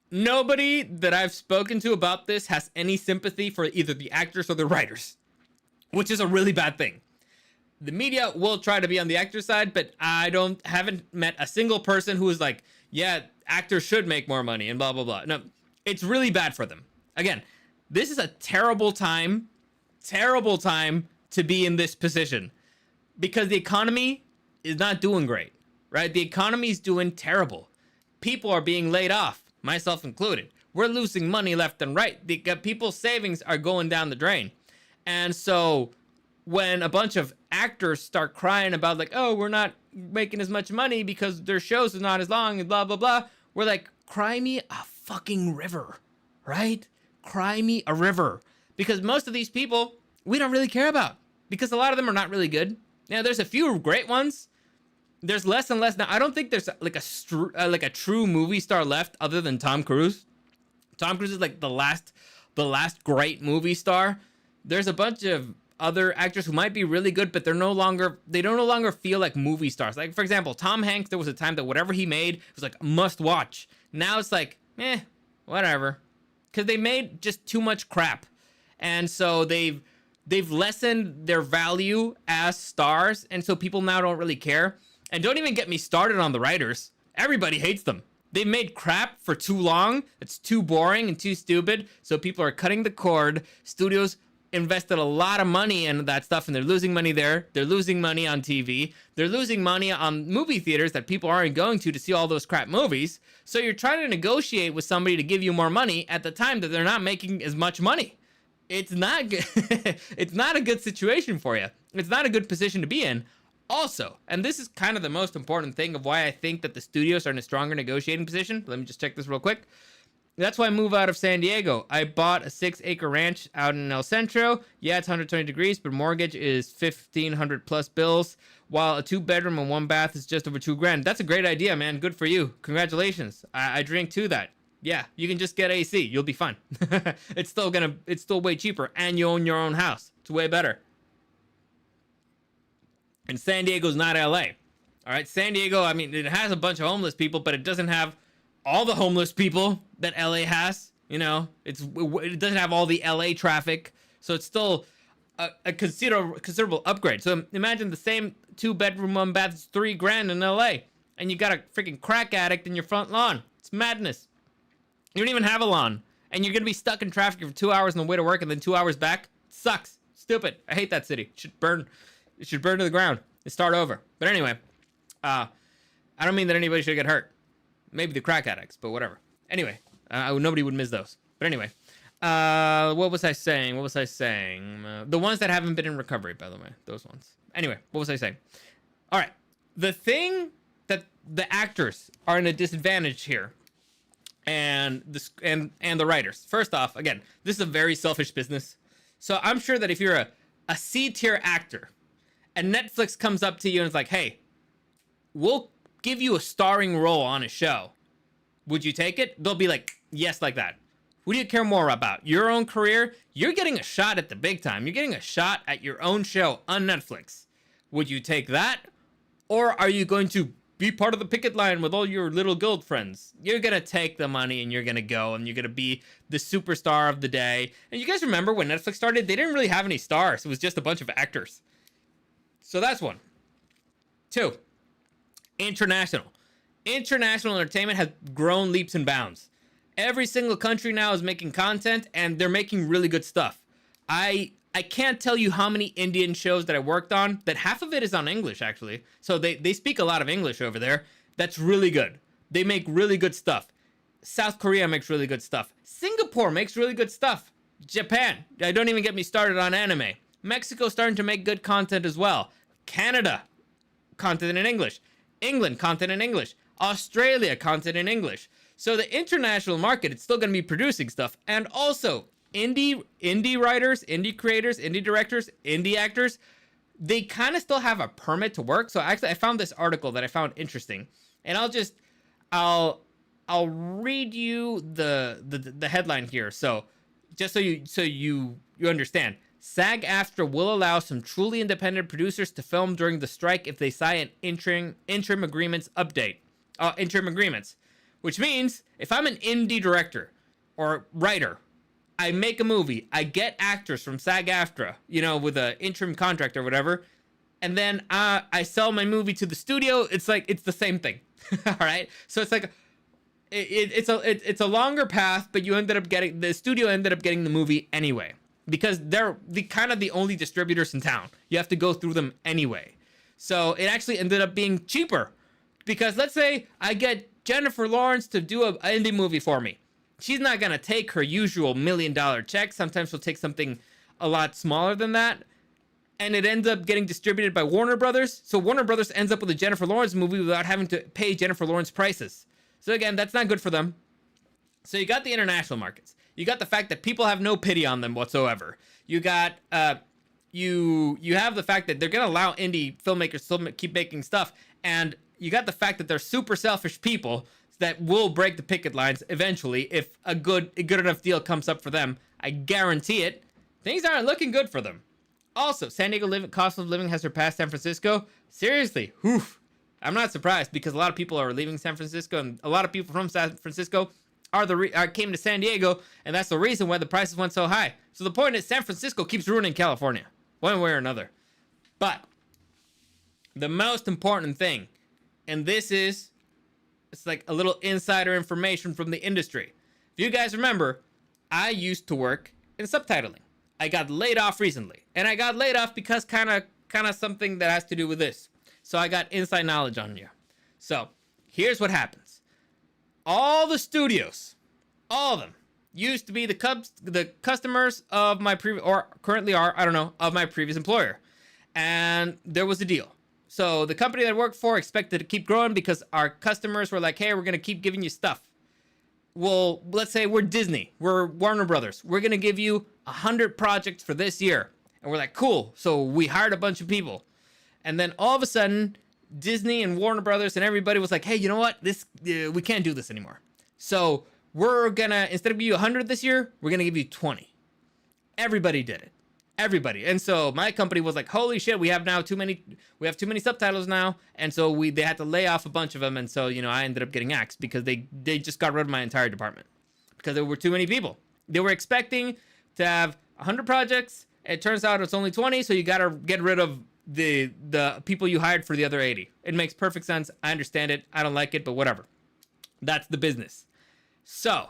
nobody that I've spoken to about this has any sympathy for either the actors or the writers, which is a really bad thing. The media will try to be on the actor side, but I haven't met a single person who is like, yeah, actors should make more money and blah, blah, blah. No, it's really bad for them. Again, this is a terrible time to be in this position because the economy is not doing great, right? The economy is doing terrible. People are being laid off, myself included. We're losing money left and right. People's savings are going down the drain. And so when a bunch of actors start crying about like, oh, we're not making as much money because their shows are not as long and blah, blah, blah, we're like, cry me a fucking river, right? Cry me a river. Because most of these people, we don't really care about because a lot of them are not really good. Now, there's a few great ones. There's less and less now. I don't think there's like a true movie star left other than Tom Cruise. Tom Cruise is like the last great movie star. There's a bunch of other actors who might be really good, but they don't no longer feel like movie stars. Like, for example, Tom Hanks, there was a time that whatever he made was like a must watch. Now it's like, whatever. Because they made just too much crap. And so they've lessened their value as stars, and so people now don't really care. And don't even get me started on the writers. Everybody hates them. They made crap for too long. It's too boring and too stupid. So people are cutting the cord. Studios invested a lot of money in that stuff, and they're losing money there. They're losing money on TV. They're losing money on movie theaters that people aren't going to see all those crap movies. So you're trying to negotiate with somebody to give you more money at the time that they're not making as much money. It's not good. It's not a good situation for you. It's not a good position to be in. Also, and this is kind of the most important thing of why I think that the studios are in a stronger negotiating position. Let me just check this real quick. That's why I move out of San Diego. I bought a 6-acre ranch out in El Centro. Yeah, it's 120 degrees, but mortgage is $1,500 plus bills, while a 2-bedroom and 1 bath is just over $2,000. That's a great idea, man. Good for you. Congratulations. I drink to that. Yeah, you can just get AC. You'll be fine. It's still way cheaper, and you own your own house. It's way better. And San Diego's not LA. All right, San Diego, I mean, it has a bunch of homeless people, but it doesn't have all the homeless people that LA has. It doesn't have all the LA traffic, so it's still a considerable upgrade. So imagine the same 2-bedroom, 1 bath is $3,000 in LA, and you got a freaking crack addict in your front lawn. It's madness. You don't even have a lawn, and you're gonna be stuck in traffic for 2 hours on the way to work, and then 2 hours back. It sucks. Stupid. I hate that city. It should burn to the ground and start over. But anyway, I don't mean that anybody should get hurt. Maybe the crack addicts, but whatever. Anyway, nobody would miss those. But anyway, what was I saying? The ones that haven't been in recovery, by the way, those ones. Anyway, what was I saying? All right, the thing that the actors are in a disadvantage here, and the writers. First off, again, this is a very selfish business. So I'm sure that if you're a C-tier actor, and Netflix comes up to you and is like, hey, we'll give you a starring role on a show. Would you take it? They'll be like, yes, like that. Who do you care more about? Your own career? You're getting a shot at the big time. You're getting a shot at your own show on Netflix. Would you take that? Or are you going to be part of the picket line with all your little guild friends? You're going to take the money and you're going to go and you're going to be the superstar of the day. And you guys remember when Netflix started, they didn't really have any stars. It was just a bunch of actors. So that's one. Two, international. International entertainment has grown leaps and bounds. Every single country now is making content and they're making really good stuff. I can't tell you how many Indian shows that I worked on, that half of it is on English, actually. So they speak a lot of English over there. That's really good. They make really good stuff. South Korea makes really good stuff. Singapore makes really good stuff. Japan, don't even get me started on anime. Mexico's starting to make good content as well. Canada, content in English. England, content in English. Australia, content in English. So the international market, it's still going to be producing stuff. And also, indie writers, indie creators, indie directors, indie actors, they kind of still have a permit to work. So actually, I found this article that I found interesting, and I'll read you the headline here. So just so you understand, SAG-AFTRA will allow some truly independent producers to film during the strike if they sign an interim agreements update. Interim agreements, which means if I'm an indie director or writer, I make a movie, I get actors from SAG-AFTRA, with an interim contract or whatever, and then I sell my movie to the studio. It's like, it's the same thing. All right. So it's like, it's a longer path, but the studio ended up getting the movie anyway, because they're the only distributors in town. You have to go through them anyway. So it actually ended up being cheaper, because let's say I get Jennifer Lawrence to do an indie movie for me. She's not going to take her usual $1 million check. Sometimes she'll take something a lot smaller than that. And it ends up getting distributed by Warner Brothers. So Warner Brothers ends up with a Jennifer Lawrence movie without having to pay Jennifer Lawrence prices. So again, that's not good for them. So you got the international markets. You got the fact that people have no pity on them whatsoever. You got, you have the fact that they're going to allow indie filmmakers to keep making stuff. And you got the fact that they're super selfish people that will break the picket lines eventually if a good enough deal comes up for them. I guarantee it. Things aren't looking good for them. Also, San Diego cost of living has surpassed San Francisco. Seriously, I'm not surprised, because a lot of people are leaving San Francisco, and a lot of people from San Francisco came to San Diego, and that's the reason why the prices went so high. So the point is, San Francisco keeps ruining California, one way or another. But the most important thing, and it's like a little insider information from the industry. If you guys remember, I used to work in subtitling. I got laid off recently, and I got laid off because kind of something that has to do with this. So I got inside knowledge on you. So here's what happens. All the studios, all of them, used to be the customers of my previous, or currently are, I don't know, of my previous employer. And there was a deal. So the company that I worked for expected to keep growing because our customers were like, hey, we're going to keep giving you stuff. Well, let's say we're Disney, we're Warner Brothers. We're going to give you 100 projects for this year. And we're like, cool. So we hired a bunch of people. And then all of a sudden, Disney and Warner Brothers and everybody was like, hey, you know what? We can't do this anymore. So we're going to, instead of give you 100 this year, we're going to give you 20. Everybody did it. Everybody. And so my company was like, holy shit, we have too many subtitles now. And so they had to lay off a bunch of them. And so, I ended up getting axed because they just got rid of my entire department because there were too many people. They were expecting to have 100 projects. It turns out it's only 20. So you got to get rid of the people you hired for the other 80. It makes perfect sense. I understand it. I don't like it, but whatever. That's the business. So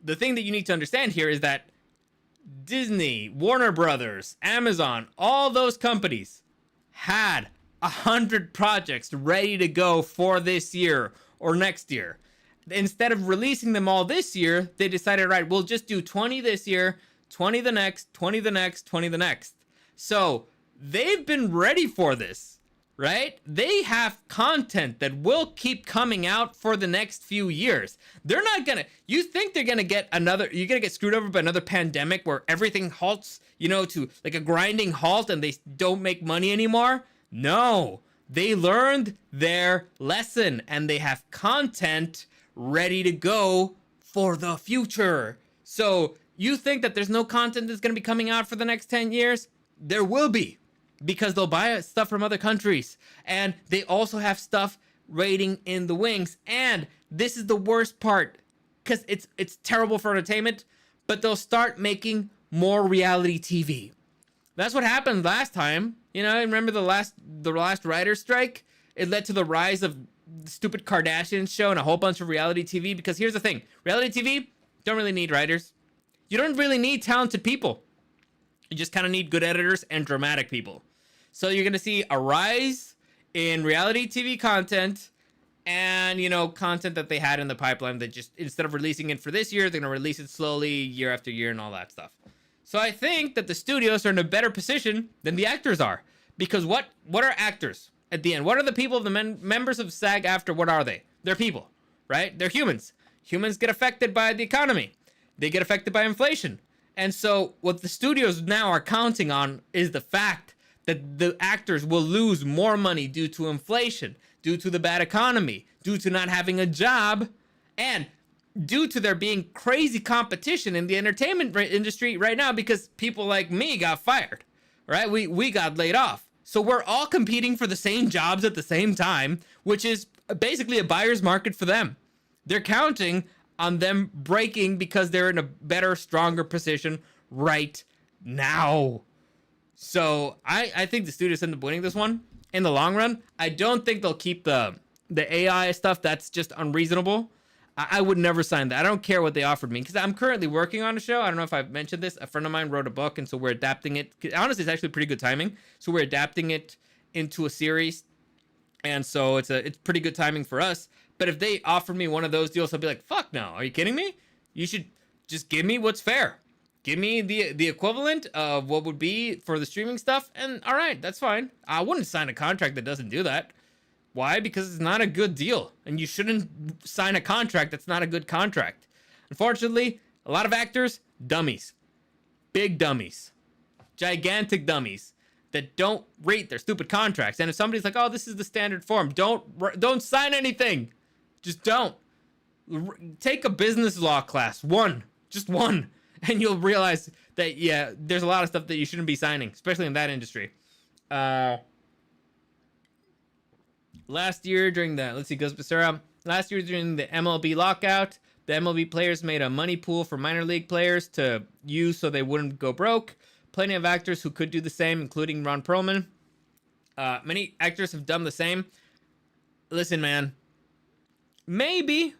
the thing that you need to understand here is that Disney, Warner Brothers, Amazon, all those companies had 100 projects ready to go for this year or next year. Instead of releasing them all this year, they decided, right, we'll just do 20 this year, 20 the next, 20 the next, 20 the next. So they've been ready for this, right? They have content that will keep coming out for the next few years. They're not gonna, you think they're gonna get you're gonna get screwed over by another pandemic where everything halts, to like a grinding halt and they don't make money anymore? No, they learned their lesson and they have content ready to go for the future. So you think that there's no content that's gonna be coming out for the next 10 years? There will be. because they'll buy stuff from other countries, and they also have stuff waiting in the wings. And this is the worst part, because it's terrible for entertainment, but they'll start making more reality TV. That's what happened last time. You know, remember the last writer's strike? It led to the rise of the stupid Kardashian show and a whole bunch of reality TV. Because here's the thing, reality TV don't really need writers. You don't really need talented people. You just kind of need good editors and dramatic people. So you're going to see a rise in reality TV content, and, you know, content that they had in the pipeline that just, instead of releasing it for this year, they're going to release it slowly year after year and all that stuff. So I think that the studios are in a better position than the actors are. Because what are actors at the end? What are the people, the members of SAG-AFTRA? What are they? They're people, right? They're humans. Humans get affected by the economy. They get affected by inflation. And so what the studios now are counting on is the fact that the actors will lose more money due to inflation, due to the bad economy, due to not having a job, and due to there being crazy competition in the entertainment industry right now, because people like me got fired, right? We got laid off. So we're all competing for the same jobs at the same time, which is basically a buyer's market for them. They're counting on them breaking because they're in a better, stronger position right now. So I think the studios end up winning this one in the long run. I don't think they'll keep the AI stuff. That's just unreasonable. I would never sign that. I don't care what they offered me, because I'm currently working on a show. I don't know if I've mentioned this. A friend of mine wrote a book, and so we're adapting it. Honestly, it's actually pretty good timing. So we're adapting it into a series, and so it's pretty good timing for us. But if they offered me one of those deals, I'd be like, fuck no. Are you kidding me? You should just give me what's fair. Give me the equivalent of what would be for the streaming stuff, and all right, that's fine. I wouldn't sign a contract that doesn't do that. Why? Because it's not a good deal, and you shouldn't sign a contract that's not a good contract. Unfortunately, a lot of actors, dummies. Big dummies. Gigantic dummies that don't rate their stupid contracts. And if somebody's like, oh, this is the standard form, don't sign anything. Just don't. Take a business law class. Just one. And you'll realize that, yeah, there's a lot of stuff that you shouldn't be signing, especially in that industry. Last year during the MLB lockout, the MLB players made a money pool for minor league players to use so they wouldn't go broke. Plenty of actors who could do the same, including Ron Perlman. Many actors have done the same. Listen, man, maybe.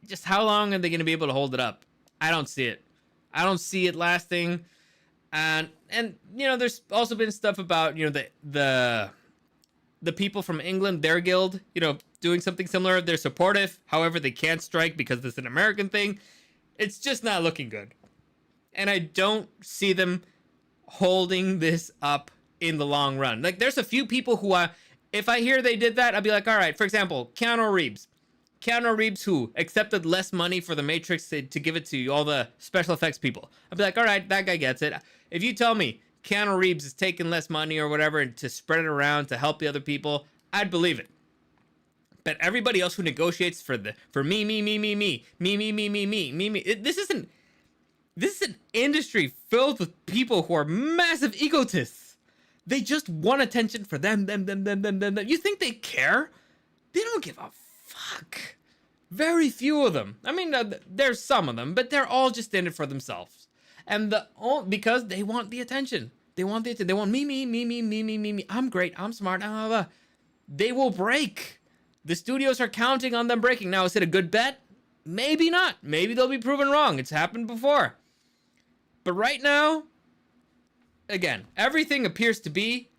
Just how long are they going to be able to hold it up? I don't see it. I don't see it lasting. And you know, there's also been stuff about, you know, the people from England, their guild, you know, doing something similar. They're supportive. However, they can't strike because it's an American thing. It's just not looking good. And I don't see them holding this up in the long run. Like, there's a few people who, if I hear they did that, I'd be like, all right. For example, Keanu Reeves. Keanu Reeves, who accepted less money for the Matrix to give it to all the special effects people. I'd be like, all right, that guy gets it. If you tell me Keanu Reeves is taking less money or whatever and to spread it around to help the other people, I'd believe it. But everybody else who negotiates for me, this is an industry filled with people who are massive egotists. They just want attention for them. You think they care? They don't give a fuck. Very few of them. I mean, there's some of them, but they're all just in it for themselves. And because they want the attention. They want me. I'm great. I'm smart. They will break. The studios are counting on them breaking. Now, is it a good bet? Maybe not. Maybe they'll be proven wrong. It's happened before. But right now, again, everything appears to be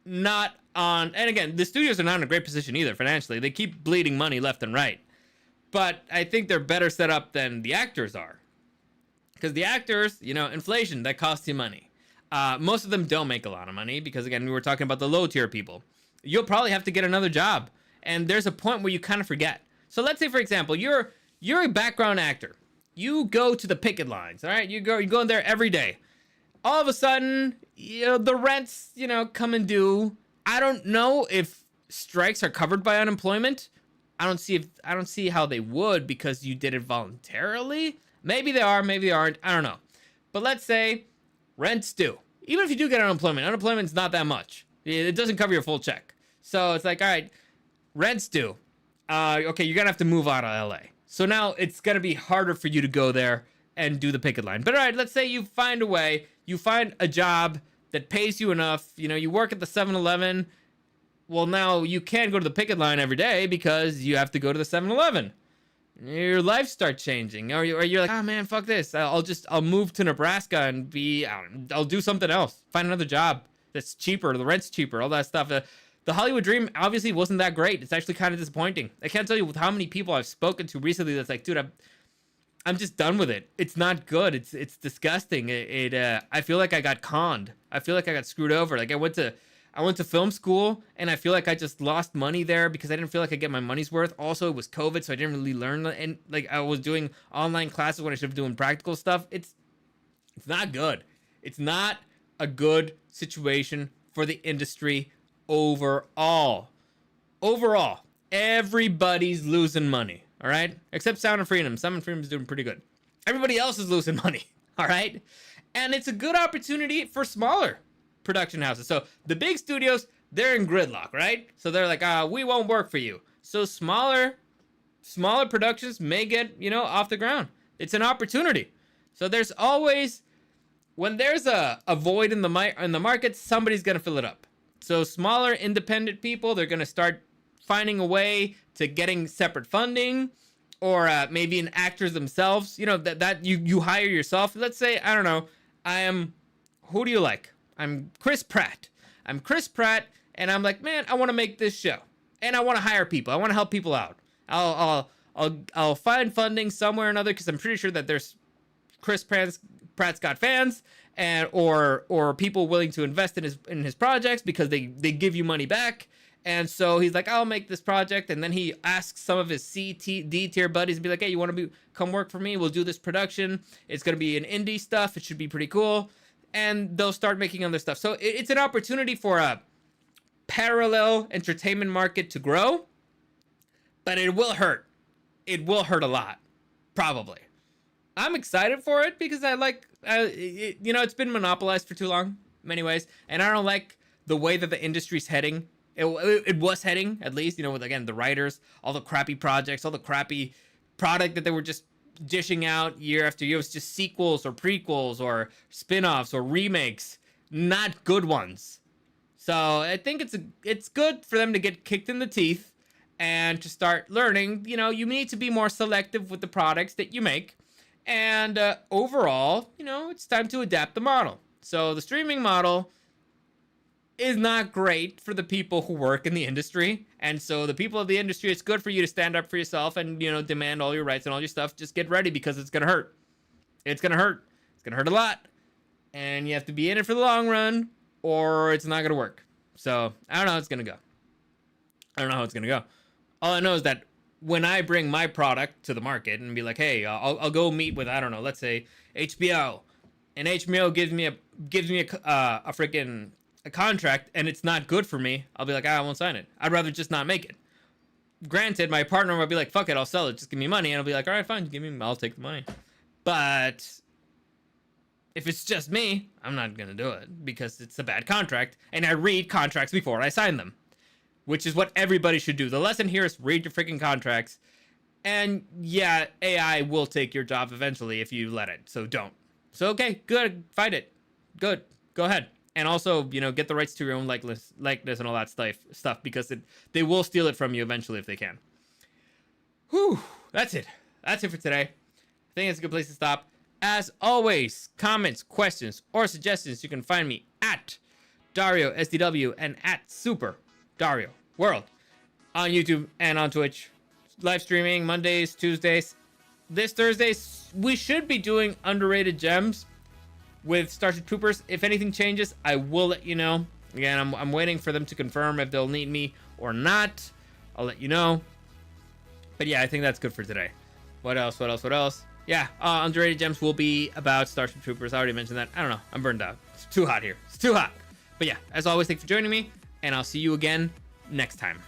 not on. And again, the studios are not in a great position either financially. They keep bleeding money left and right. But I think they're better set up than the actors are. Because the actors, you know, inflation, that costs you money. Most of them don't make a lot of money because, again, we were talking about the low tier people. You'll probably have to get another job. And there's a point where you kind of forget. So let's say, for example, you're a background actor. You go to the picket lines, all right? You go in there every day. All of a sudden, you know, the rents, you know, come and due. I don't know if strikes are covered by unemployment. I don't see how they would because you did it voluntarily. Maybe they are, maybe they aren't. I don't know. But let's say rent's due. even if you do get unemployment's not that much. It doesn't cover your full check. So it's like, all right, rent's due. Okay, you're gonna have to move out of LA. So now it's gonna be harder for you to go there and do the picket line. But all right, let's say you find a way, you find a job that pays you enough. You know, you work at the 7-Eleven. Well, now you can't go to the picket line every day because you have to go to the 7-Eleven. Your life starts changing, or you're like, oh man, fuck this. I'll move to Nebraska and I'll do something else. Find another job that's cheaper. The rent's cheaper. All that stuff. The Hollywood dream obviously wasn't that great. It's actually kind of disappointing. I can't tell you with how many people I've spoken to recently that's like, dude, I'm just done with it. It's not good. It's disgusting. I feel like I got conned. I feel like I got screwed over. Like I went to film school and I feel like I just lost money there because I didn't feel like I get my money's worth. Also, it was COVID, so I didn't really learn. And like I was doing online classes when I should have been doing practical stuff. It's not good. It's not a good situation for the industry overall. Overall, everybody's losing money. All right, except Sound of Freedom. Sound of Freedom is doing pretty good. Everybody else is losing money. All right, and it's a good opportunity for smaller production houses. So the big studios, they're in gridlock, right? So they're like, we won't work for you. So smaller productions may get, off the ground. It's an opportunity. So there's always, when there's a void in the market, somebody's gonna fill it up. So smaller independent people, they're gonna start finding a way to getting separate funding, or maybe an actors themselves. That you hire yourself. Let's say, I don't know, who do you like? I'm Chris Pratt. And I'm like, man, I want to make this show, and I want to hire people. I want to help people out. I'll find funding somewhere or another, because I'm pretty sure that there's Chris Pratt's got fans, and or people willing to invest in his projects because they give you money back. And so he's like, I'll make this project, and then he asks some of his D tier buddies to be like, hey, you want to come work for me? We'll do this production. It's gonna be an indie stuff. It should be pretty cool. And they'll start making other stuff. So it's an opportunity for a parallel entertainment market to grow, but it will hurt. It will hurt a lot, probably. I'm excited for it because I like, it's been monopolized for too long, in many ways, and I don't like the way that the industry's heading. It was heading, at least, with, again, the writers, all the crappy projects, all the crappy product that they were just dishing out year after year. It was just sequels or prequels or spin-offs or remakes, not good ones. So I think it's good for them to get kicked in the teeth and to start learning. You need to be more selective with the products that you make, and overall, it's time to adapt the model. So the streaming model is not great for the people who work in the industry. And so the people of the industry, it's good for you to stand up for yourself and, demand all your rights and all your stuff. Just get ready, because it's going to hurt. It's going to hurt. It's going to hurt a lot. And you have to be in it for the long run, or it's not going to work. So I don't know how it's going to go. All I know is that when I bring my product to the market and be like, hey, I'll go meet with, I don't know, let's say HBO, and HBO gives me a freaking contract, and it's not good for me, I'll be like, I won't sign it. I'd rather just not make it. Granted, my partner will be like, fuck it, I'll sell it, just give me money. And I'll be like, all right, fine, I'll take the money. But if it's just me, I'm not gonna do it, because it's a bad contract, and I read contracts before I sign them, which is what everybody should do. The lesson here is read your freaking contracts. And yeah, AI will take your job eventually if you let it, so don't. So okay, good, fight it, good, go ahead. And also, get the rights to your own likeness and all that stuff, because they will steal it from you eventually if they can. Whew, that's it. That's it for today. I think it's a good place to stop. As always, comments, questions, or suggestions, you can find me at Dario SDW and at Super Dario World on YouTube and on Twitch. Live streaming Mondays, Tuesdays. This Thursday, we should be doing underrated gems with Starship Troopers. If anything changes, I will let you know. Again, I'm waiting for them to confirm if they'll need me or not. I'll let you know. But yeah, I think that's good for today. What else? Yeah, underrated gems will be about Starship Troopers. I already mentioned that. I don't know. I'm burned out. It's too hot here. It's too hot. But yeah, as always, thanks for joining me, and I'll see you again next time.